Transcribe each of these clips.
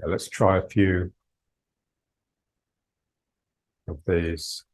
Let's try a few of these.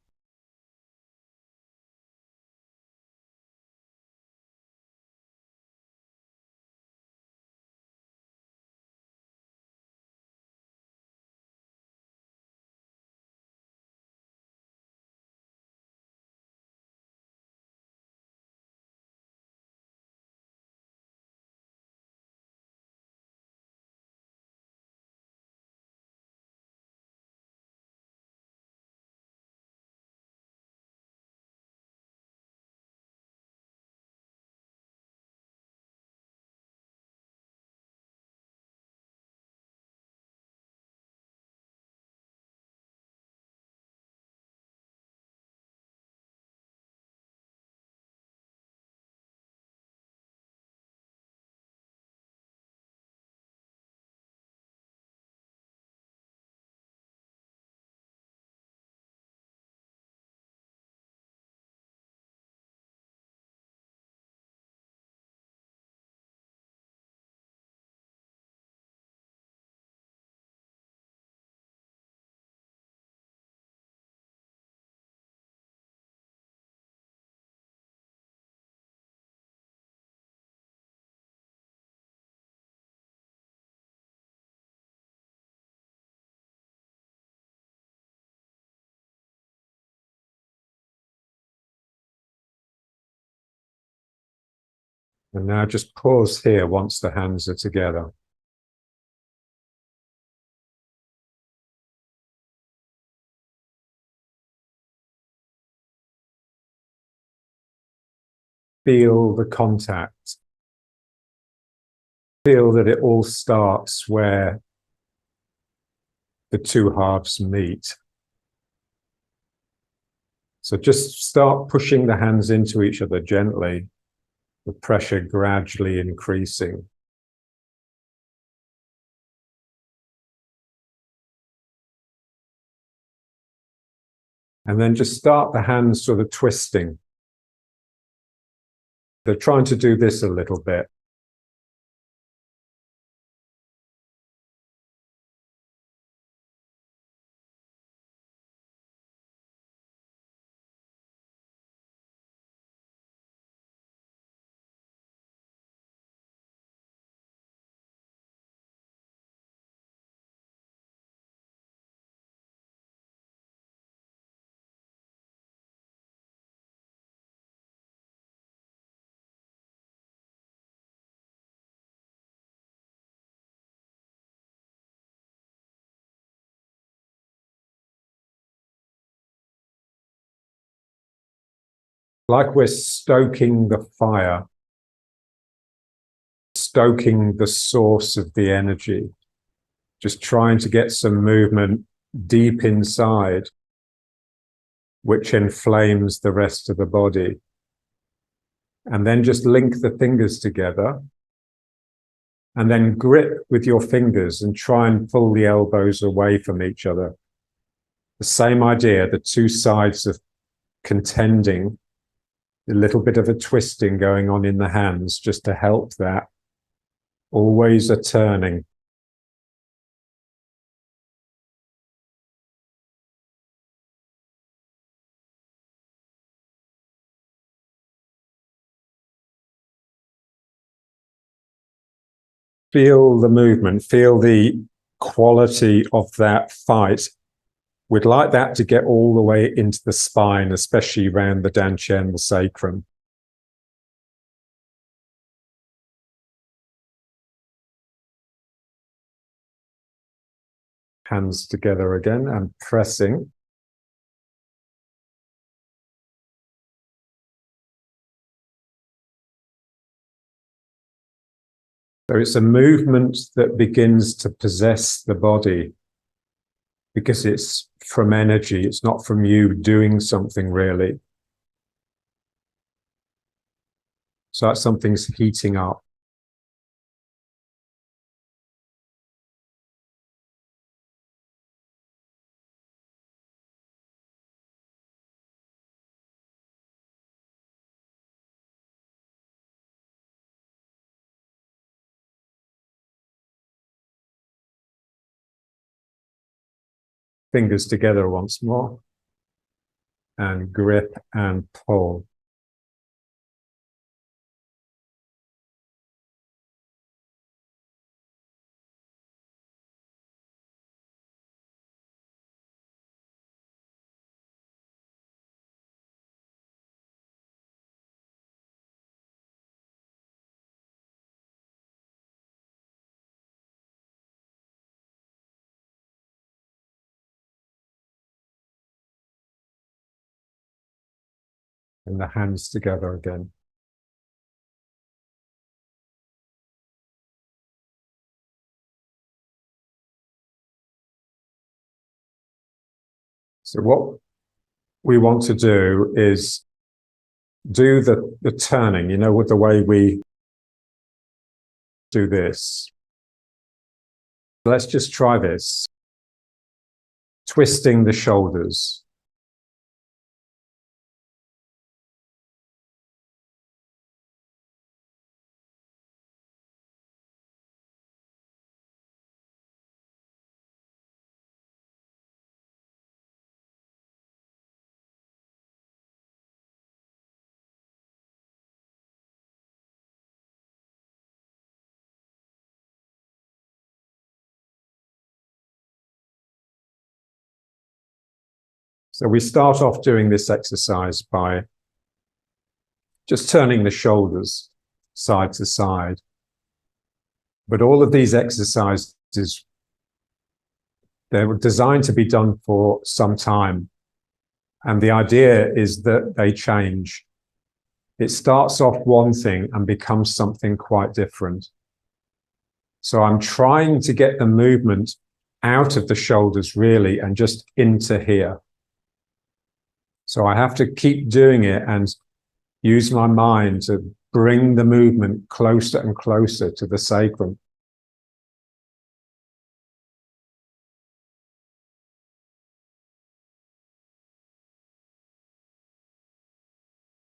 And now just pause here once the hands are together. Feel the contact. Feel that it all starts where the two halves meet. So just start pushing the hands into each other gently, the pressure gradually increasing. And then just start the hands sort of twisting. They're trying to do this a little bit. Like we're stoking the fire, stoking the source of the energy, just trying to get some movement deep inside, which inflames the rest of the body. And then just link the fingers together and then grip with your fingers and try and pull the elbows away from each other. The same idea, the two sides of contending, a little bit of a twisting going on in the hands just to help that. Always a turning. Feel the movement, feel the quality of that fight. We'd like that to get all the way into the spine, especially around the dantian, the sacrum. Hands together again and pressing. So it's a movement that begins to possess the body because it's from energy. It's not from you doing something really. So that something's heating up. Fingers together once more. And grip and pull. And the hands together again. So what we want to do is do the turning, you know, with the way we do this. Let's just try this. Twisting the shoulders. So we start off doing this exercise by just turning the shoulders side to side. But all of these exercises, they're designed to be done for some time. And the idea is that they change. It starts off one thing and becomes something quite different. So I'm trying to get the movement out of the shoulders really and just into here. So I have to keep doing it and use my mind to bring the movement closer and closer to the sacrum.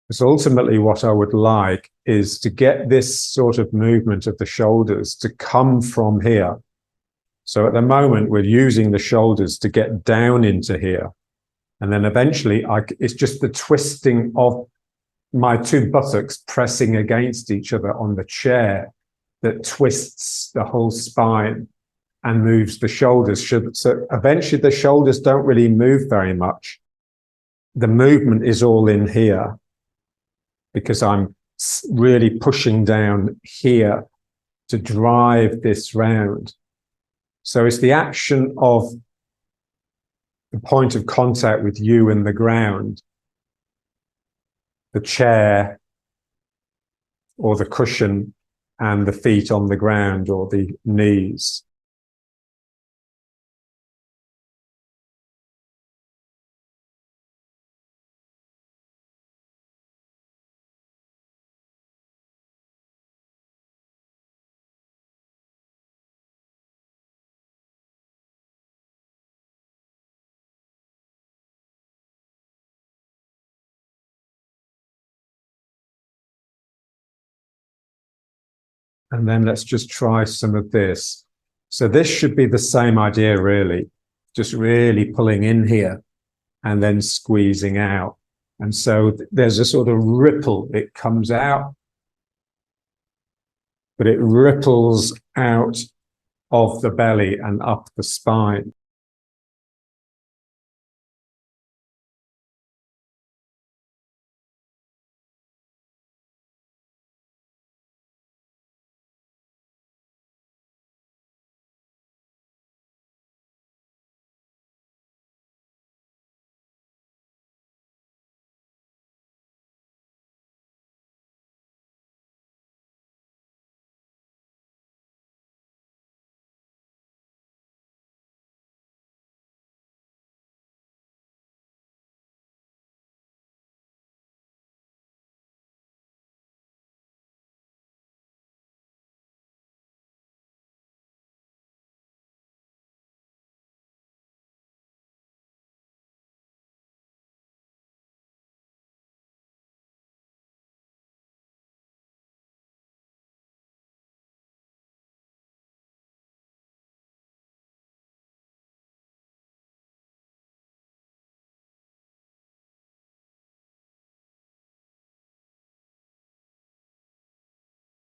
Because ultimately what I would like is to get this sort of movement of the shoulders to come from here. So at the moment we're using the shoulders to get down into here. And then eventually it's just the twisting of my two buttocks pressing against each other on the chair that twists the whole spine and moves the shoulders. So eventually the shoulders don't really move very much. The movement is all in here because I'm really pushing down here to drive this round. So it's the action of the point of contact with you and the ground, the chair or the cushion and the feet on the ground or the knees. And then let's just try some of this. So this should be the same idea, really, just really pulling in here and then squeezing out. And so there's a sort of ripple. It comes out, but it ripples out of the belly and up the spine.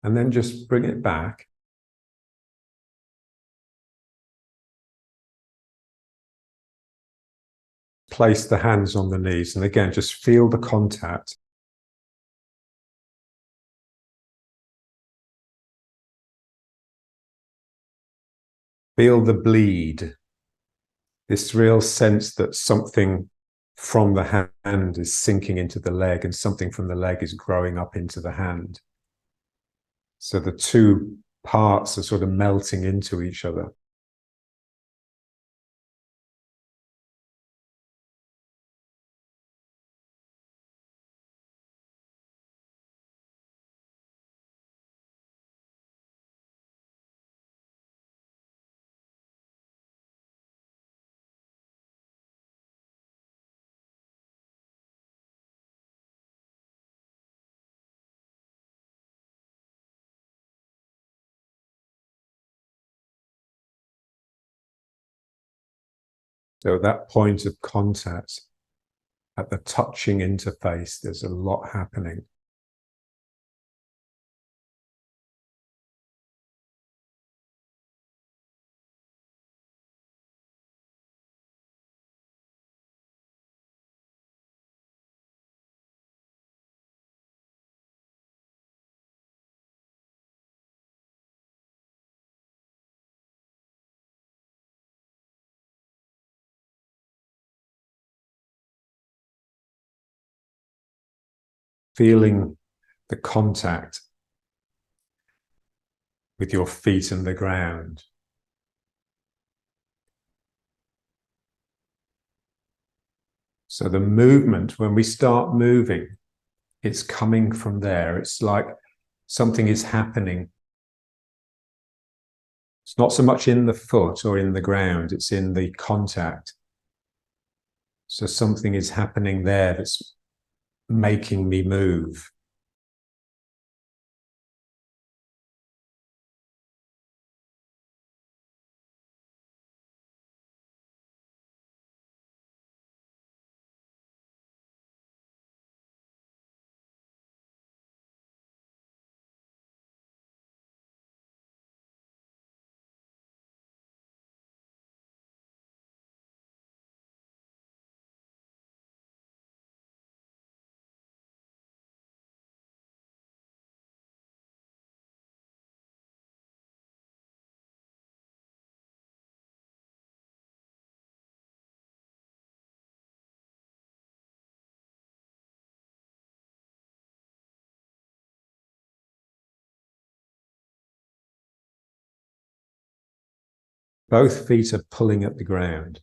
and then just bring it back. Place the hands on the knees, and again, just feel the contact. Feel the bleed, this real sense that something from the hand is sinking into the leg and something from the leg is growing up into the hand. So the two parts are sort of melting into each other. So at that point of contact, at the touching interface, there's a lot happening. Feeling the contact with your feet and the ground. So the movement, when we start moving, it's coming from there. It's like something is happening. It's not so much in the foot or in the ground, it's in the contact. So something is happening there that's making me move. Both feet are pulling at the ground.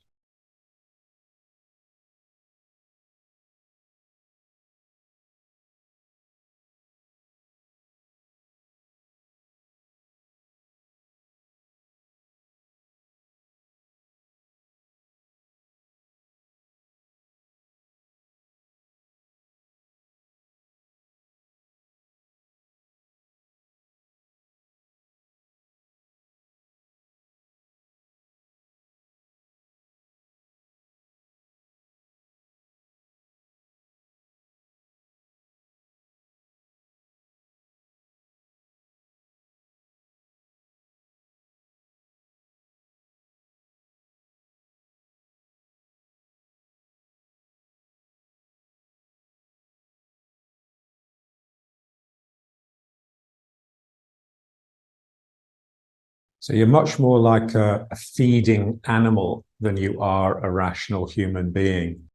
So you're much more like a feeding animal than you are a rational human being.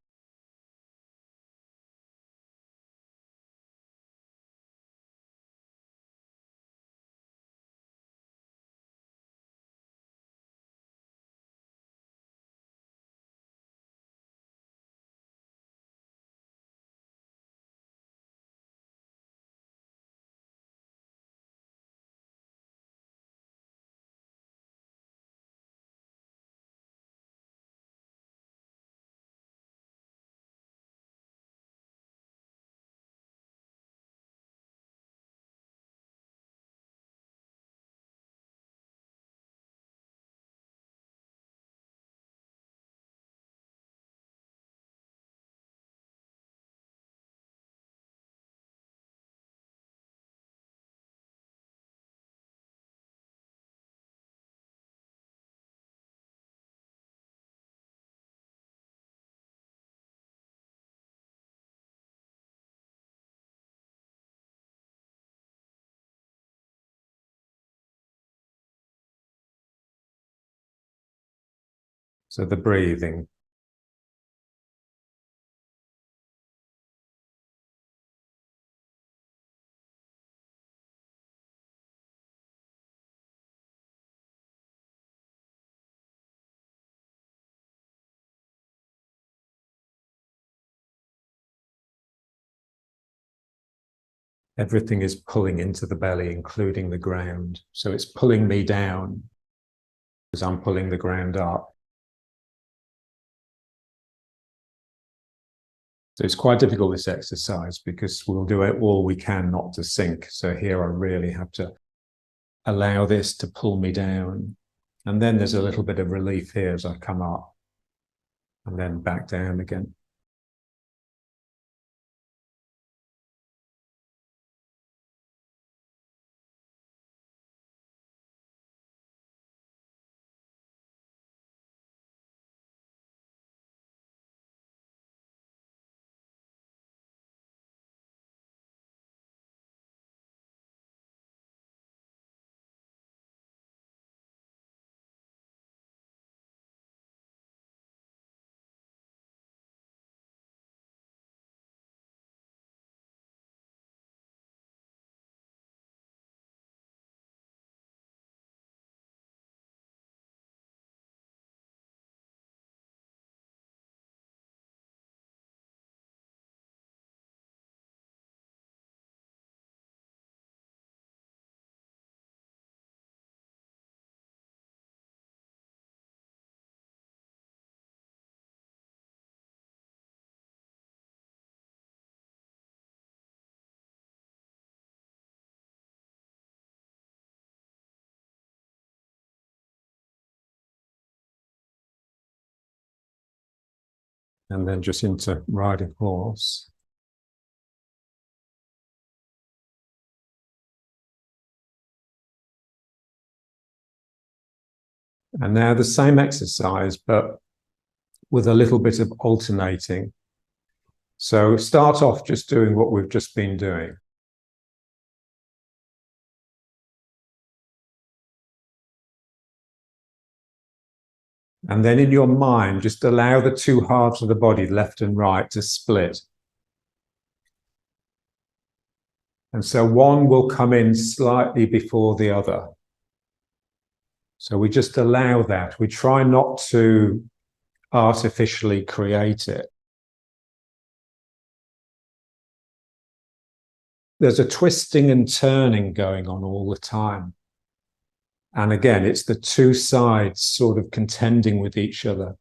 So the breathing. Everything is pulling into the belly, including the ground. So it's pulling me down as I'm pulling the ground up. So it's quite difficult, this exercise, because we'll do it all we can not to sink. So here I really have to allow this to pull me down. And then there's a little bit of relief here as I come up and then back down again. And then just into riding horse. And now the same exercise, but with a little bit of alternating. So start off just doing what we've just been doing. And then in your mind, just allow the two halves of the body, left and right, to split. And so one will come in slightly before the other. So we just allow that. We try not to artificially create it. There's a twisting and turning going on all the time. And again, it's the two sides sort of contending with each other.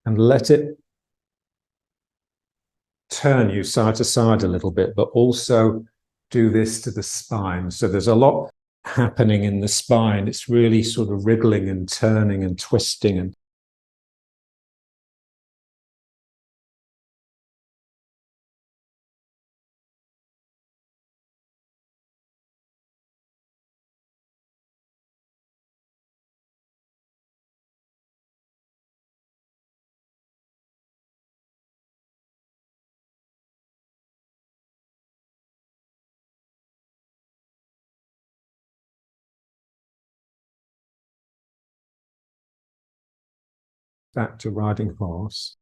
And let it turn you side to side a little bit, but also do this to the spine. So there's a lot happening in the spine. It's really sort of wriggling and turning and twisting. And back to riding horse.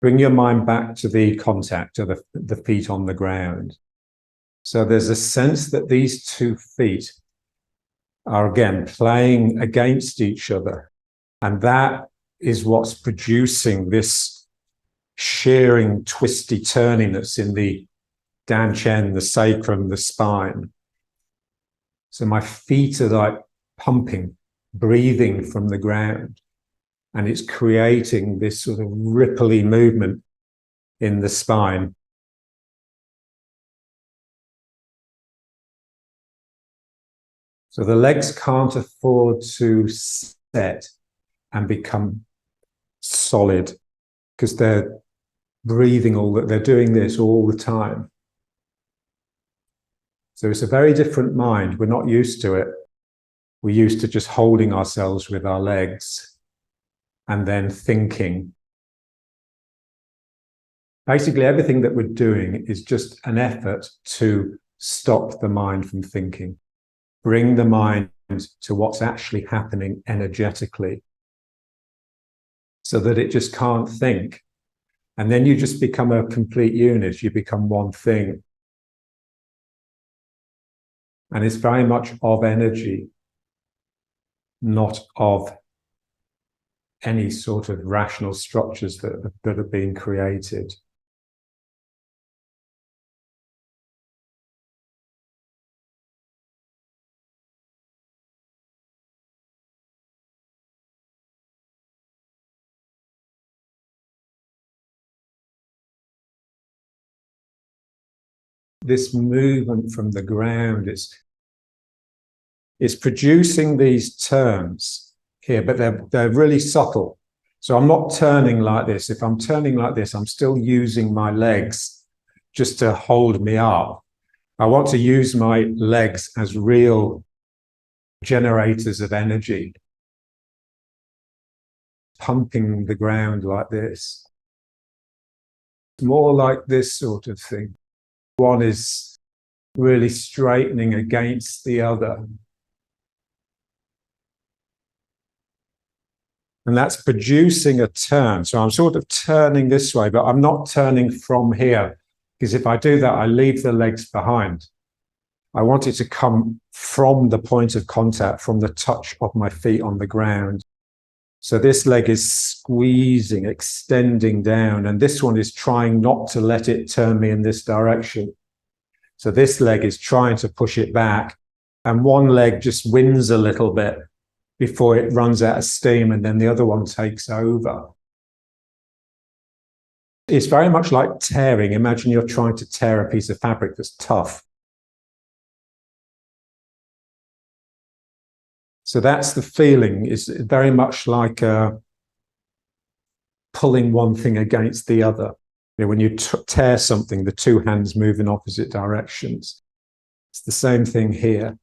Bring your mind back to the contact of the feet on the ground. So there's a sense that these 2 feet are again playing against each other. And that is what's producing this shearing, twisty turning that's in the danchen, the sacrum, the spine. So my feet are like pumping, breathing from the ground, and it's creating this sort of ripply movement in the spine. So the legs can't afford to set and become solid because they're breathing they're doing this all the time. So it's a very different mind. We're not used to it. We're used to just holding ourselves with our legs and then thinking. Basically, everything that we're doing is just an effort to stop the mind from thinking, bring the mind to what's actually happening energetically so that it just can't think. And then you just become a complete unit. You become one thing. And it's very much of energy, not of any sort of rational structures that are being created. This movement from the ground is producing these turns here, but they're really subtle. So I'm not turning like this. If I'm turning like this, I'm still using my legs just to hold me up. I want to use my legs as real generators of energy, pumping the ground like this. More like this sort of thing. One is really straightening against the other. And that's producing a turn. So I'm sort of turning this way, but I'm not turning from here, because if I do that, I leave the legs behind. I want it to come from the point of contact, from the touch of my feet on the ground. So this leg is squeezing, extending down, and this one is trying not to let it turn me in this direction. So this leg is trying to push it back, and one leg just wins a little bit before it runs out of steam, and then the other one takes over. It's very much like tearing. Imagine you're trying to tear a piece of fabric that's tough. So that's the feeling, is very much like pulling one thing against the other. You know, when you tear something, the two hands move in opposite directions. It's the same thing here.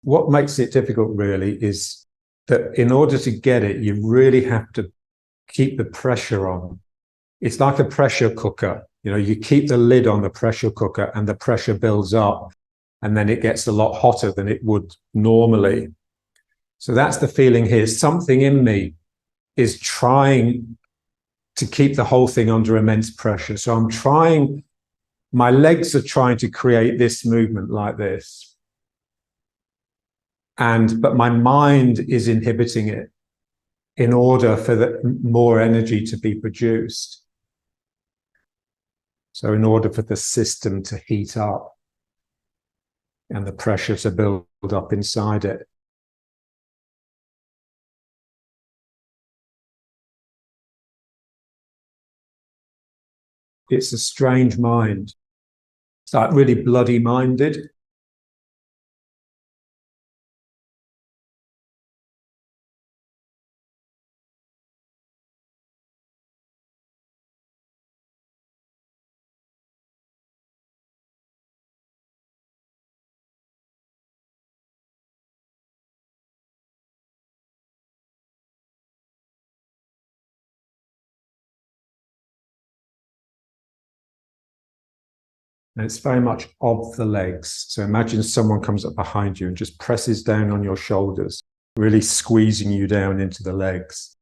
What makes it difficult really is that in order to get it, you really have to keep the pressure on. It's like a pressure cooker. You know, you keep the lid on the pressure cooker and the pressure builds up, and then it gets a lot hotter than it would normally. So that's the feeling here. Something in me is trying to keep the whole thing under immense pressure. So I'm trying, my legs are trying to create this movement like this. But my mind is inhibiting it in order for more energy to be produced. So in order for the system to heat up and the pressure to build up inside it. It's a strange mind. It's like really bloody minded. And it's very much of the legs. So imagine someone comes up behind you and just presses down on your shoulders, really squeezing you down into the legs.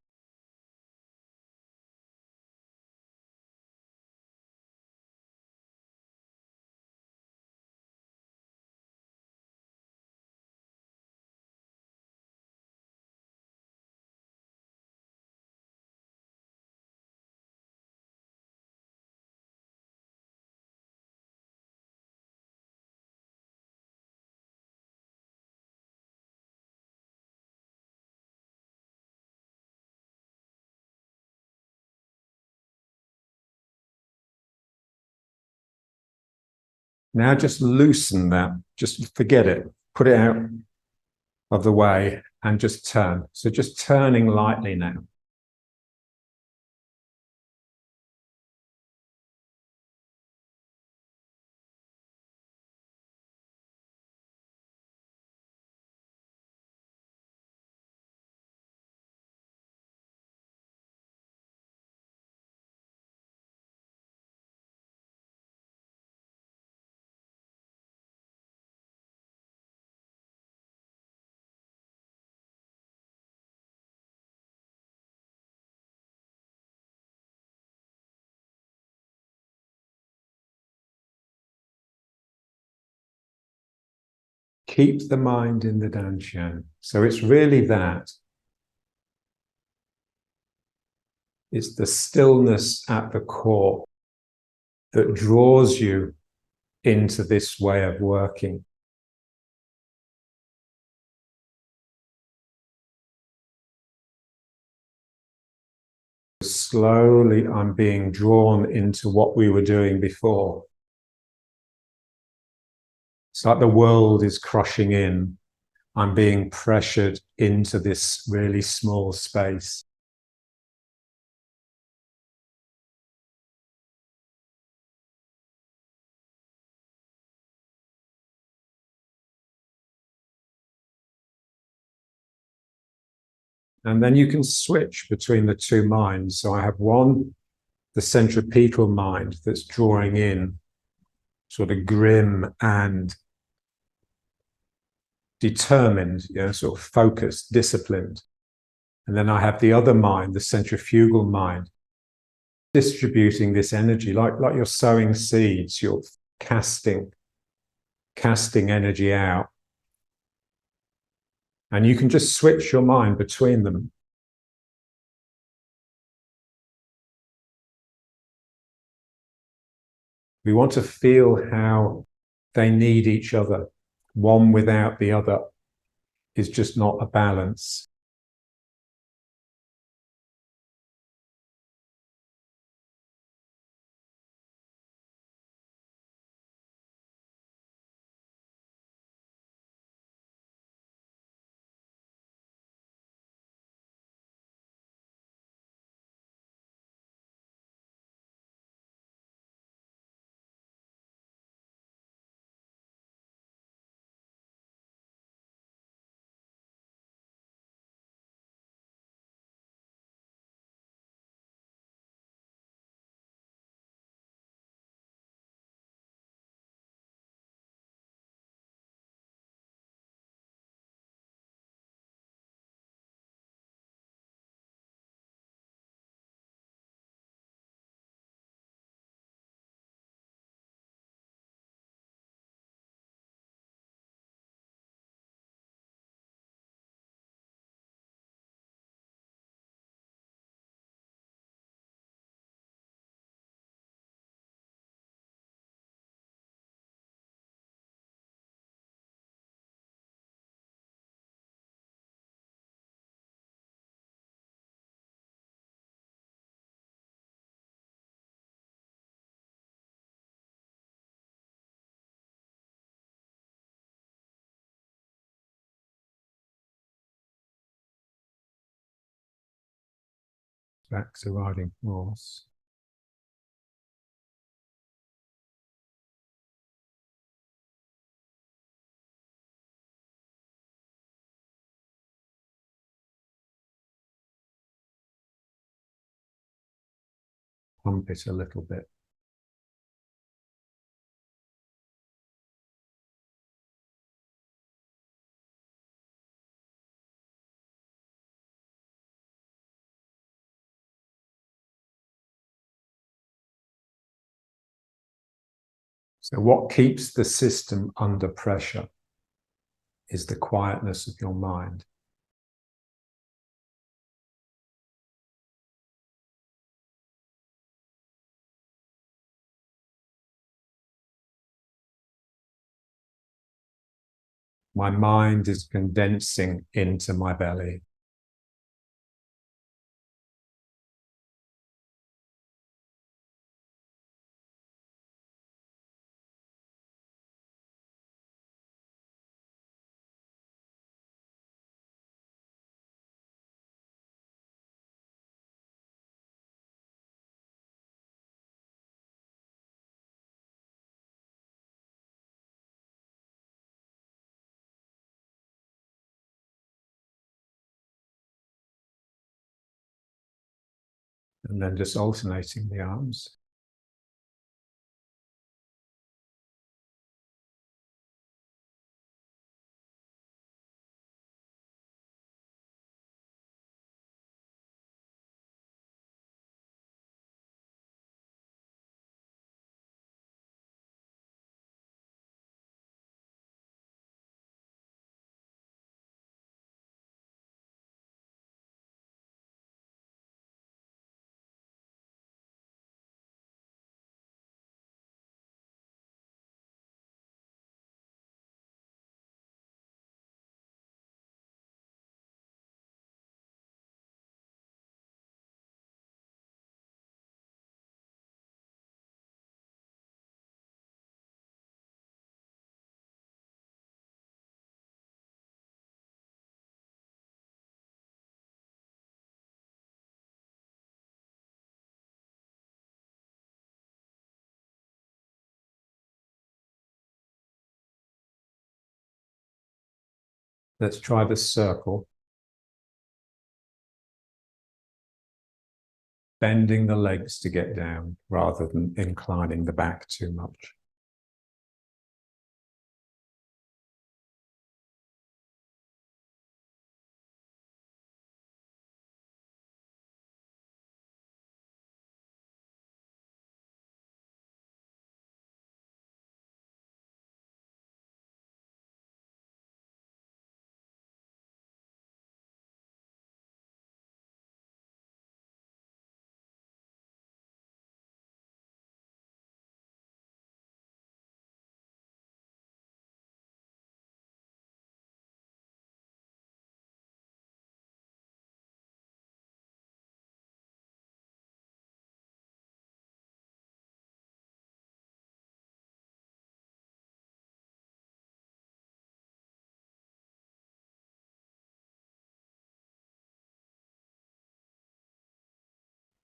Now just loosen that, just forget it, put it out of the way and just turn. So just turning lightly now. Keep the mind in the Danshan. So it's really that. It's the stillness at the core that draws you into this way of working. Slowly, I'm being drawn into what we were doing before. It's like the world is crushing in. I'm being pressured into this really small space. And then you can switch between the two minds. So I have one, the centripetal mind, that's drawing in, sort of grim and determined, sort of focused, disciplined. And then I have the other mind, the centrifugal mind, distributing this energy like you're sowing seeds, you're casting energy out. And you can just switch your mind between them. We want to feel how they need each other. One without the other is just not a balance. Back to riding horse. Pump it a little bit. So what keeps the system under pressure is the quietness of your mind. My mind is condensing into my belly. And then just alternating the arms. Let's try the circle. Bending the legs to get down rather than inclining the back too much.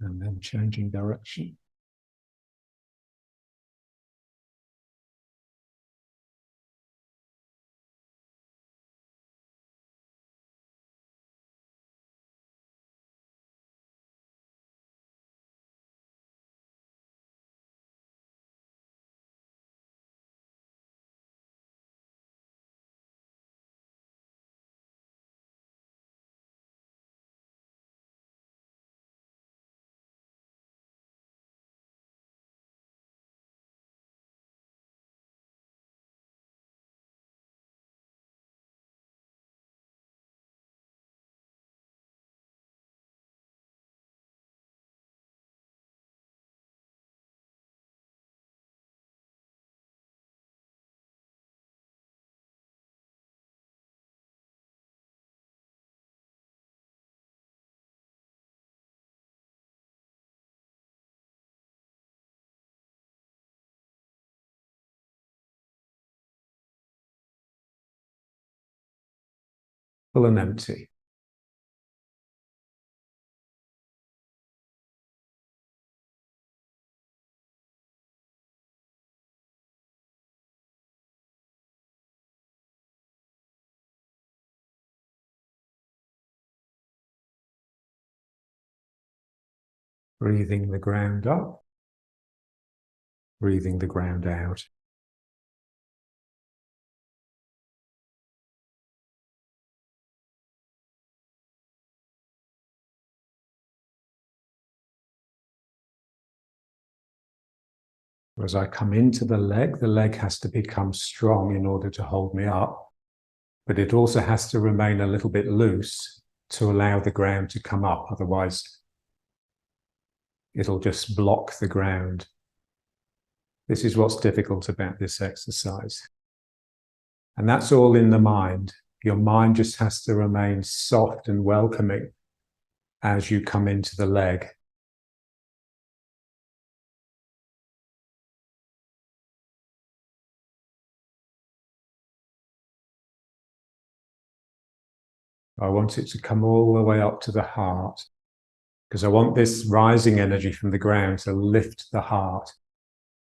And then changing direction. Full and empty. Breathing the ground up, breathing the ground out. As I come into the leg has to become strong in order to hold me up, but it also has to remain a little bit loose to allow the ground to come up. Otherwise, it'll just block the ground. This is what's difficult about this exercise. And that's all in the mind. Your mind just has to remain soft and welcoming as you come into the leg. I want it to come all the way up to the heart, because I want this rising energy from the ground to lift the heart.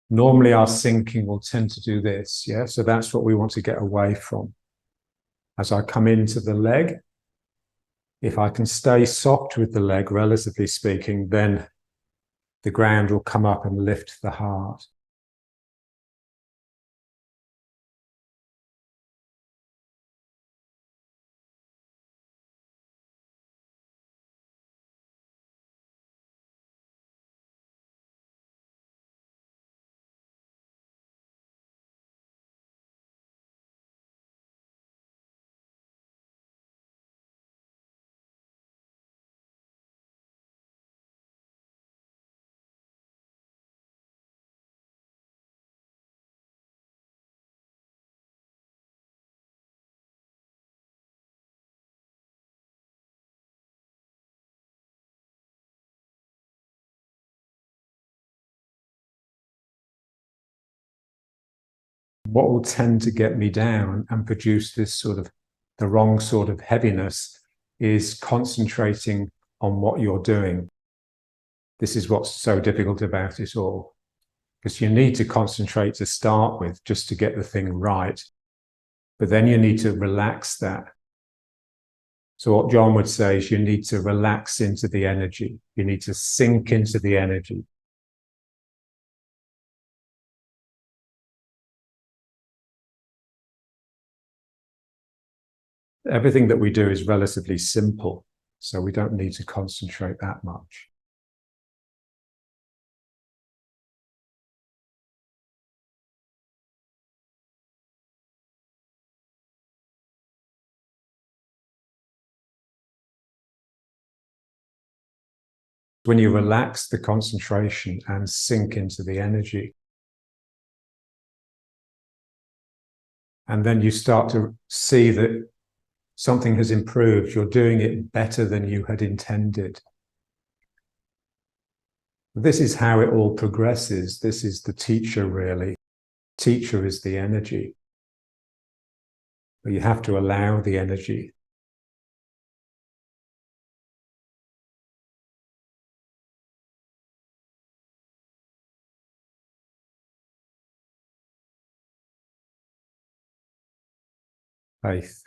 Normally our sinking will tend to do this, yeah? So that's what we want to get away from. As I come into the leg, if I can stay soft with the leg, relatively speaking, then the ground will come up and lift the heart. What will tend to get me down and produce this sort of the wrong sort of heaviness is concentrating on what you're doing. This is what's so difficult about it all, because you need to concentrate to start with just to get the thing right, but then you need to relax that. So what John would say is you need to relax into the energy. You need to sink into the energy. Everything that we do is relatively simple, so we don't need to concentrate that much. When you relax the concentration and sink into the energy, and then you start to see that something has improved, you're doing it better than you had intended. This is how it all progresses. This is the teacher, really. Teacher is the energy. But you have to allow the energy. Faith.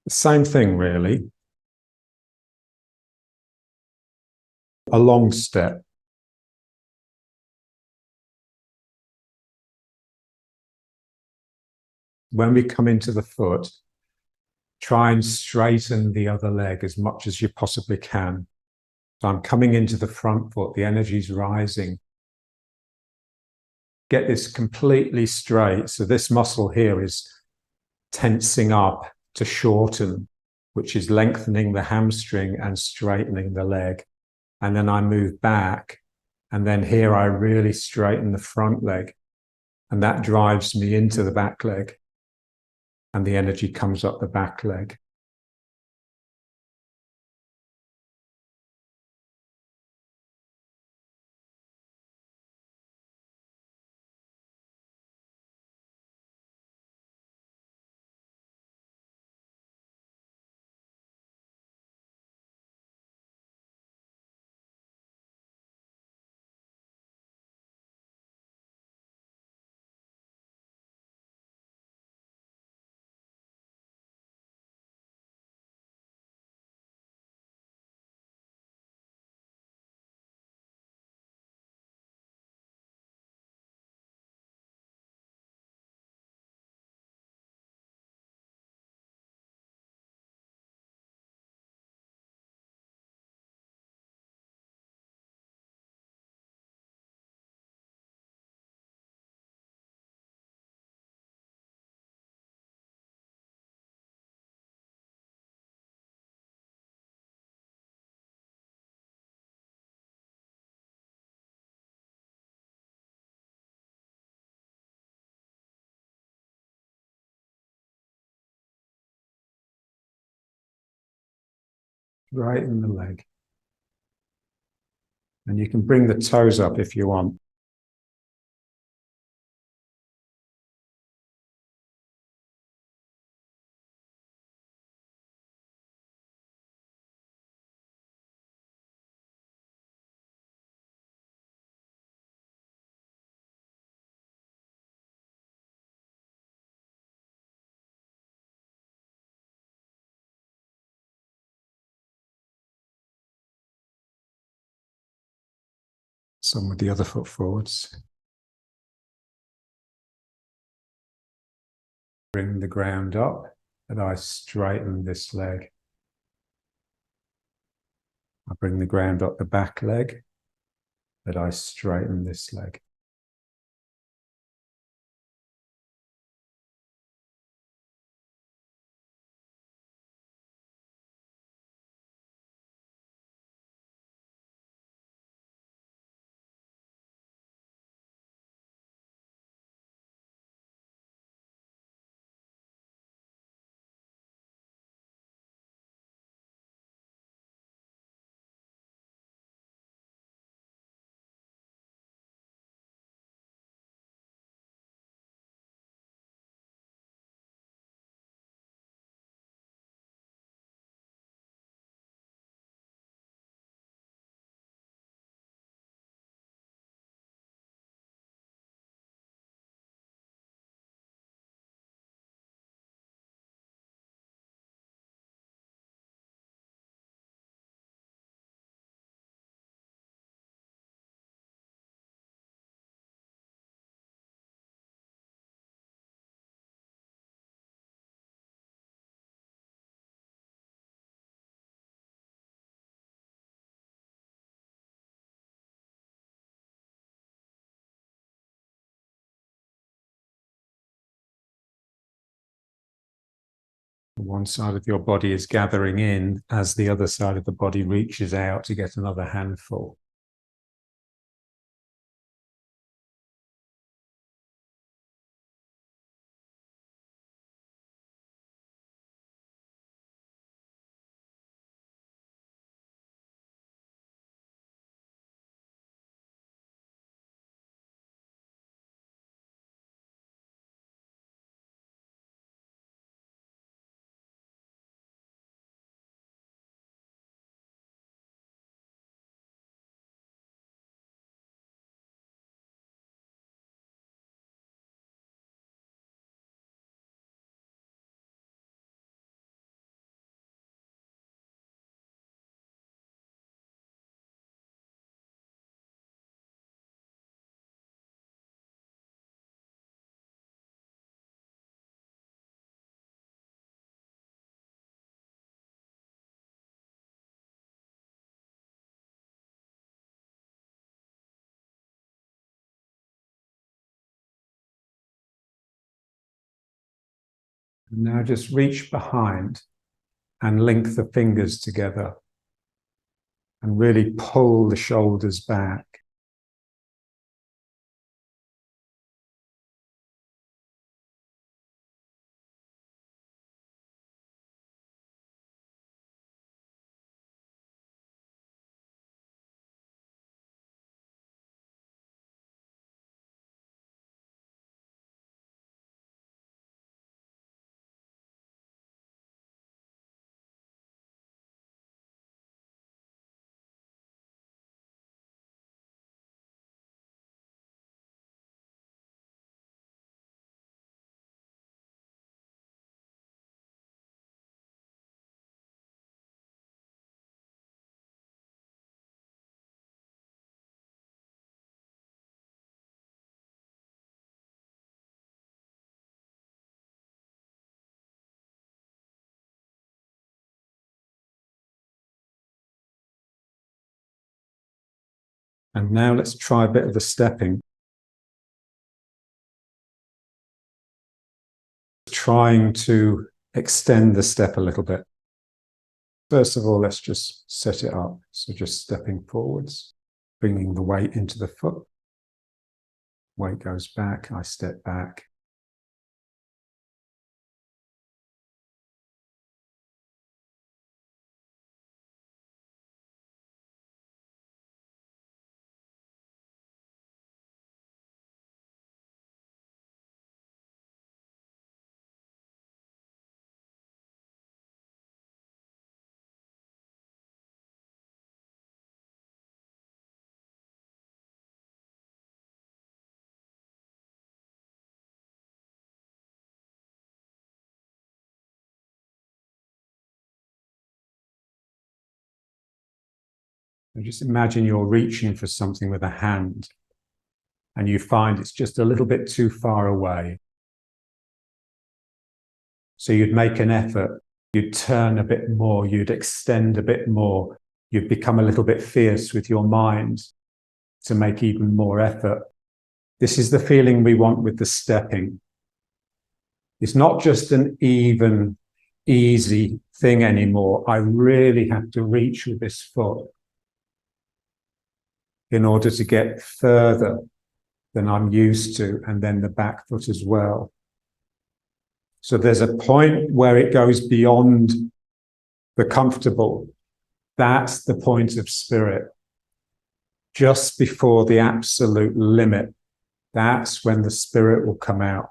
The same thing, really. A long step. When we come into the foot, try and straighten the other leg as much as you possibly can. So I'm coming into the front foot, the energy's rising. Get this completely straight. So this muscle here is tensing up to shorten, which is lengthening the hamstring and straightening the leg. And then I move back, and then here I really straighten the front leg, and that drives me into the back leg, and the energy comes up the back leg. Straighten the leg. And you can bring the toes up if you want. Some with the other foot forwards. Bring the ground up, and I straighten this leg. I bring the ground up the back leg, and I straighten this leg. One side of your body is gathering in as the other side of the body reaches out to get another handful. Now just reach behind and link the fingers together and really pull the shoulders back. And now let's try a bit of the stepping. Trying to extend the step a little bit. First of all, let's just set it up. So just stepping forwards, bringing the weight into the foot. Weight goes back, I step back. And just imagine you're reaching for something with a hand and you find it's just a little bit too far away. So you'd make an effort, you'd turn a bit more, you'd extend a bit more, you'd become a little bit fierce with your mind to make even more effort. This is the feeling we want with the stepping. It's not just an even, easy thing anymore. I really have to reach with this foot in order to get further than I'm used to, and then the back foot as well. So there's a point where it goes beyond the comfortable. That's the point of spirit. Just before the absolute limit, that's when the spirit will come out.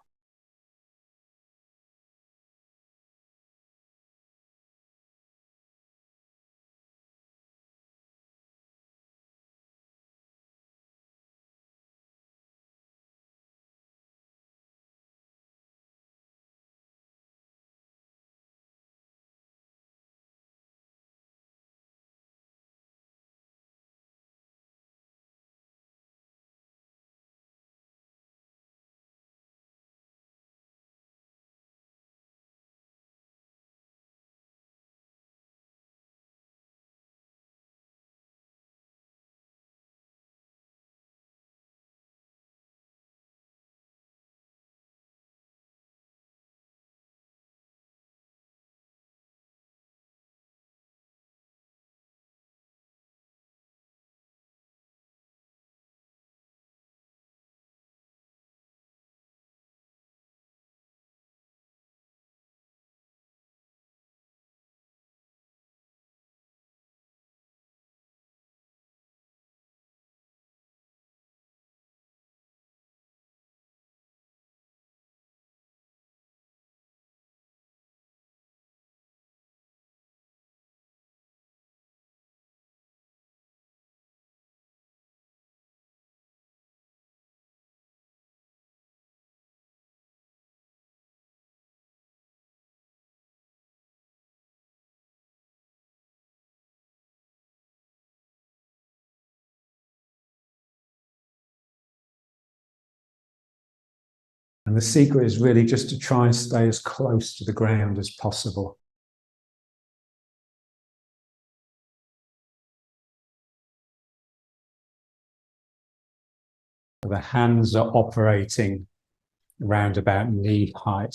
And the secret is really just to try and stay as close to the ground as possible. The hands are operating around about knee height.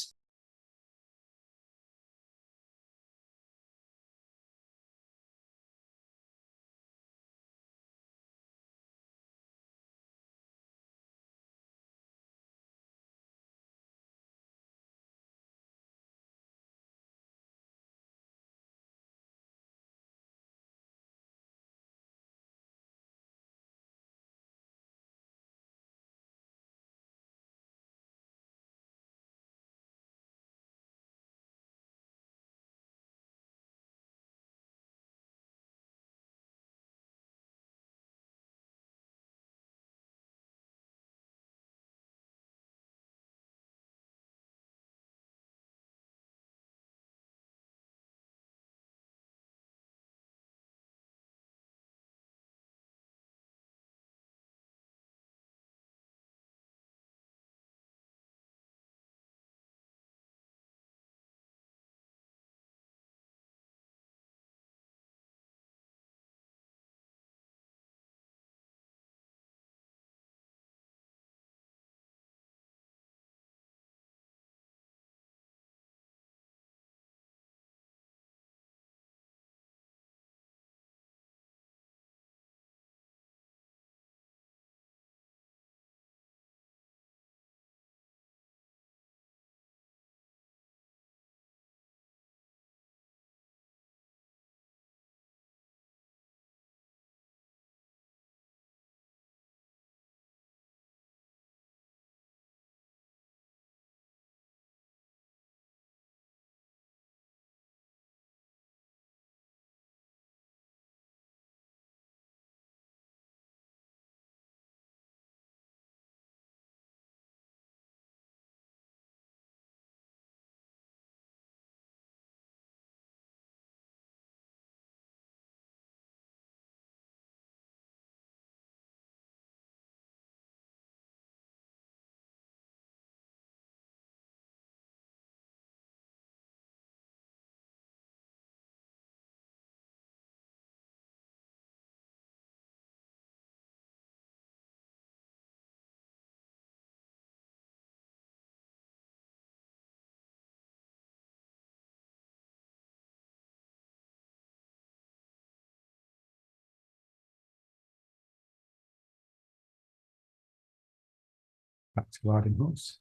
Back to riding horse.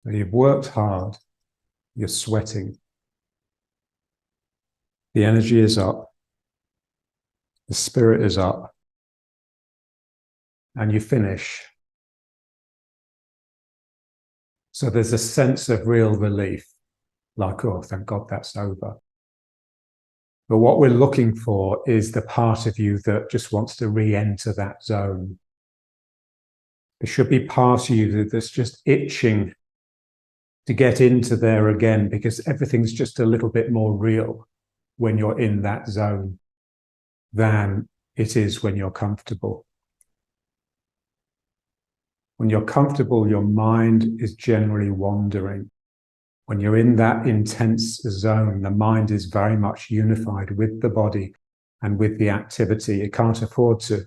So you've worked hard, you're sweating, the energy is up, the spirit is up, and you finish. So there's a sense of real relief, like, oh, thank God that's over. But what we're looking for is the part of you that just wants to re-enter that zone. There should be part of you that's just itching to get into there again, because everything's just a little bit more real when you're in that zone than it is when you're comfortable. When you're comfortable, your mind is generally wandering. When you're in that intense zone, the mind is very much unified with the body and with the activity. It can't afford to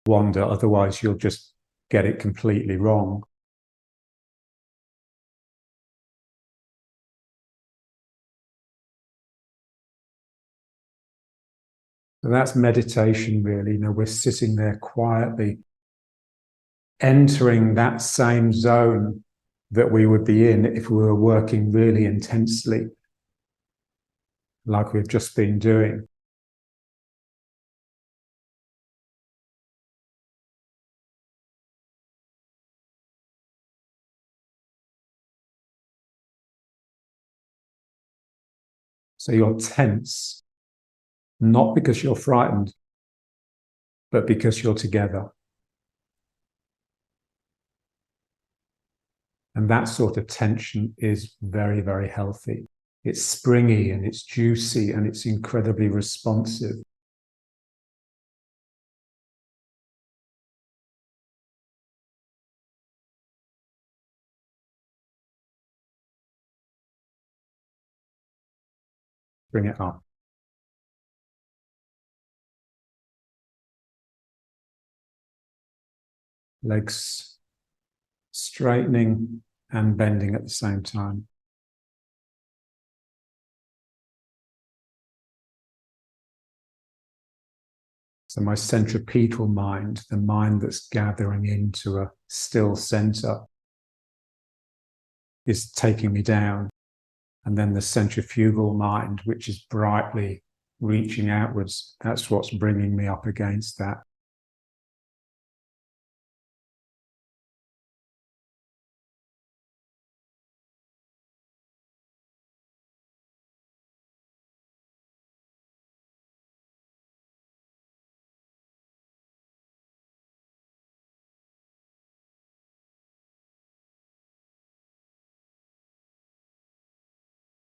wander, otherwise you'll just get it completely wrong. So that's meditation, really. You know, we're sitting there quietly, entering that same zone that we would be in if we were working really intensely, like we've just been doing. So you're tense, not because you're frightened, but because you're together. And that sort of tension is very, very healthy. It's springy and it's juicy and it's incredibly responsive. Bring it up. Legs straightening and bending at the same time. So my centripetal mind, the mind that's gathering into a still center, is taking me down. And then the centrifugal mind, which is brightly reaching outwards, that's what's bringing me up against that.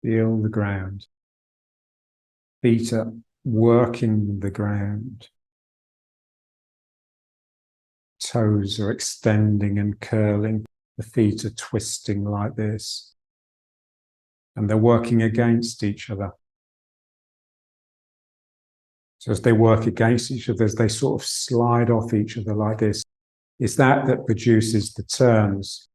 Feel the ground. Feet are working the ground. Toes are extending and curling. The feet are twisting like this. And they're working against each other. So as they work against each other, as they sort of slide off each other like this, it's that produces the turns